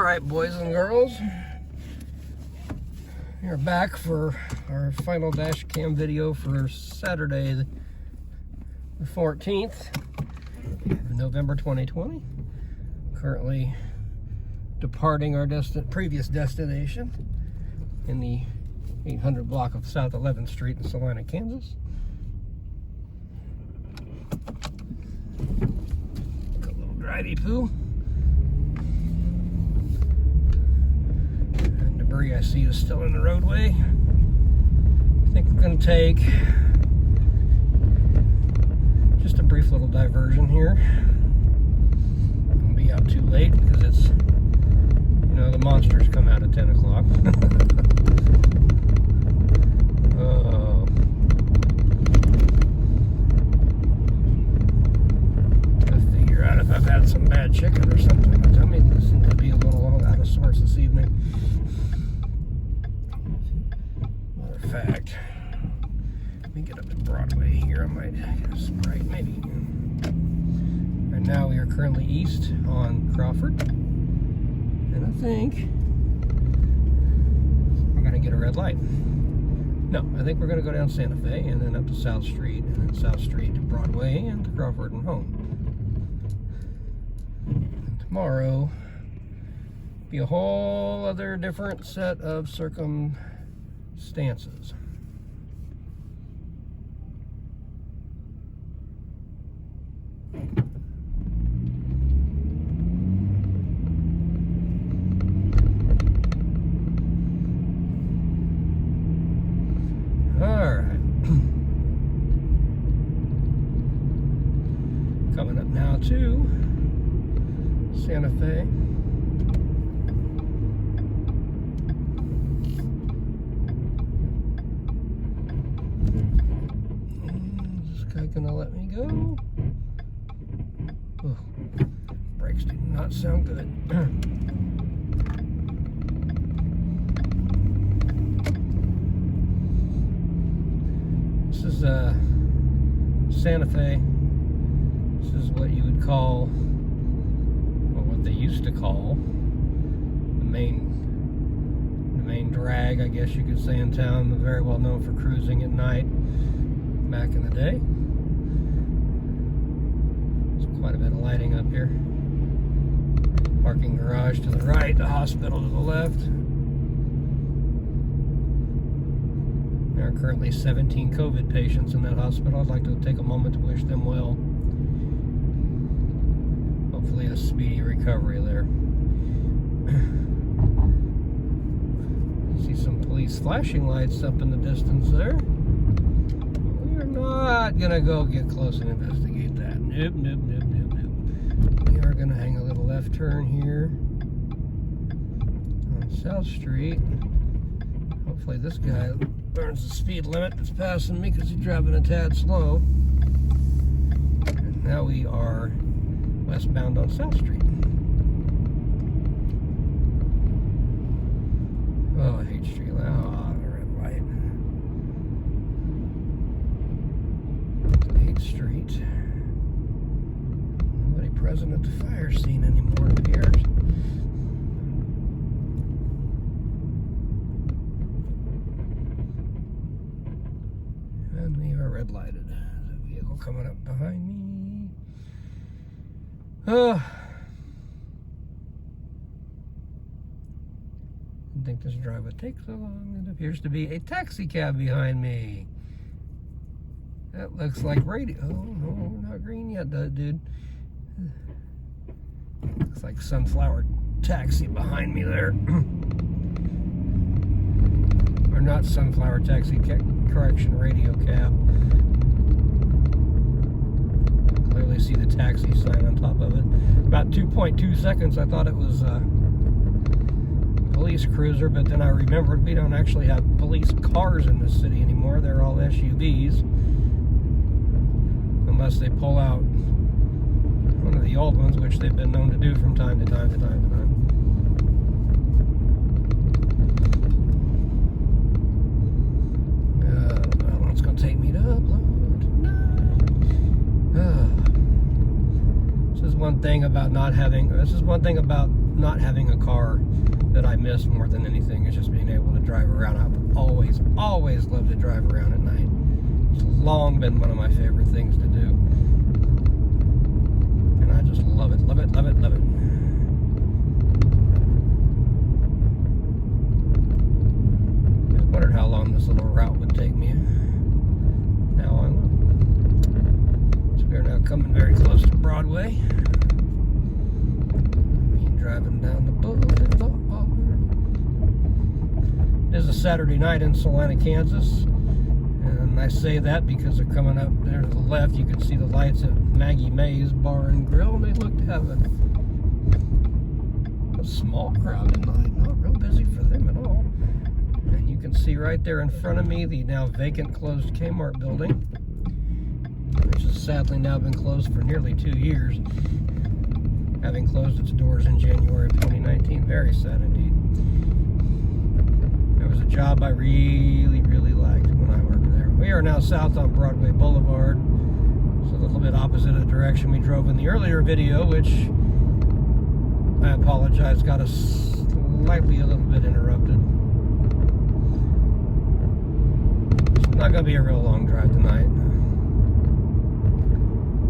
Alright, boys and girls, we're back for our final dash cam video for Saturday the 14th of November 2020. Currently departing our previous destination in the 800 block of South 11th Street in Salina, Kansas. A little drivey poo. And debris I see is still in the roadway. I think we're going to take just a brief little diversion here. Won't be out too late because it's, you know, the monsters come out at 10 o'clock. I've had some bad chicken or something. My tummy seems to be a little out of sorts this evening. Matter of fact, let me get up to Broadway here. I might get a Sprite, maybe. Right now we are currently east on Crawford, and I think we're going to get a red light. No, I think we're going to go down Santa Fe and then up to South Street, and then South Street to Broadway and to Crawford and home. Tomorrow be a whole other different set of circumstances. All right. Coming up now to Santa Fe. Is this guy gonna let me go? Oh, brakes do not sound good. This is Santa Fe. This is what you would call, they used to call the main drag, I guess you could say, in town. Very well known for cruising at night back in the day. There's quite a bit of lighting up here. Parking garage to the right, the hospital to the left. There are currently 17 COVID patients in that hospital. I'd like to take a moment to wish them well. Hopefully a speedy recovery there. See some police flashing lights up in the distance there. We are not gonna go get close and investigate that. Nope, nope, nope, nope, nope. We are gonna hang a little left turn here on South Street. Hopefully this guy learns the speed limit that's passing me because he's driving a tad slow. And now we are westbound on South Street. Oh, H Street. Oh, the red light. 8th Street. Nobody present at the fire scene anymore, it appears. And we are red lighted. There's a vehicle coming up behind me. Didn't think this drive would take so long. It appears to be a taxi cab behind me. That looks like radio. Oh, no, not green yet, dude. Looks like Sunflower Taxi behind me there. Or not Sunflower Taxi, correction, radio cab. Clearly see the taxi sign on top of it. About 2.2 seconds I thought it was a police cruiser, but then I remembered we don't actually have police cars in this city anymore. They're all SUVs, unless they pull out one of the old ones, which they've been known to do from time to time to time to time. How long it's gonna take me to upload tonight? This is one thing about not having not having a car that I miss more than anything. Is just being able to drive around. I've always loved to drive around at night. It's long been one of my favorite things to do. And I just love it, love it, love it, love it. I wondered how long this little route would take me. Now I know. So we are now coming very close to Broadway. Driving down the boulevard. It is a Saturday night in Salina, Kansas. And I say that because they're coming up there to the left. You can see the lights at Maggie May's Bar and Grill, and they look to have a small crowd tonight. Not real busy for them at all. And you can see right there in front of me the now vacant closed Kmart building, which has sadly now been closed for nearly 2 years, having closed its doors in January of 2019. Very sad indeed. There was a job I really liked when I worked there. We are now south on Broadway Boulevard. It's a little bit opposite of the direction we drove in the earlier video, which I apologize, got us slightly a little bit interrupted. It's not going to be a real long drive tonight.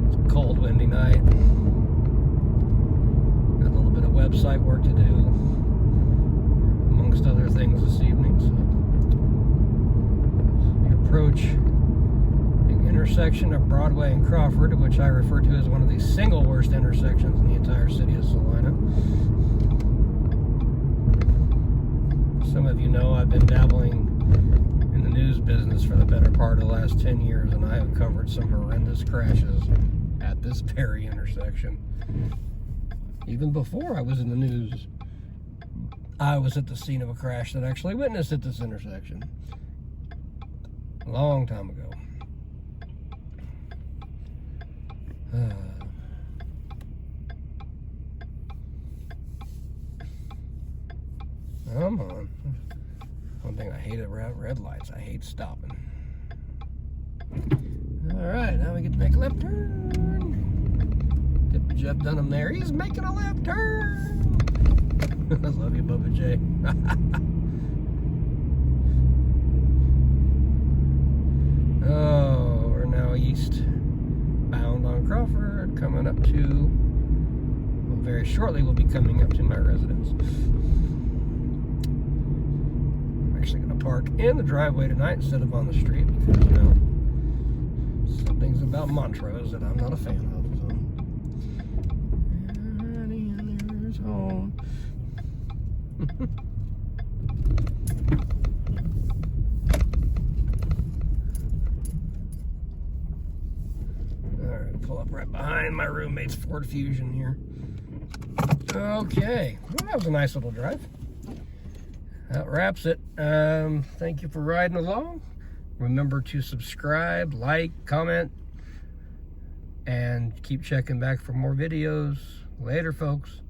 It's a cold, windy night. Website work to do, amongst other things this evening. So we approach the intersection of Broadway and Crawford, which I refer to as one of the single worst intersections in the entire city of Salina. Some of you know I've been dabbling in the news business for the better part of the last 10 years, and I have covered some horrendous crashes at this very intersection. Even before I was in the news, I was at the scene of a crash that actually witnessed at this intersection a long time ago. Come on. One thing I hate about red lights, I hate stopping. Alright, now we get to make a left turn. Jeff Dunham there. He's making a left turn. I love you, Bubba J. Oh, we're now east bound on Crawford, coming up to, well, very shortly we'll be coming up to my residence. I'm actually going to park in the driveway tonight instead of on the street because, you know, some things about Montrose that I'm not a fan of. Home. Alright, pull up right behind my roommate's Ford Fusion here. Okay, well, that was a nice little drive. That wraps it. Thank you for riding along. Remember to subscribe, like, comment, and keep checking back for more videos. Later, folks.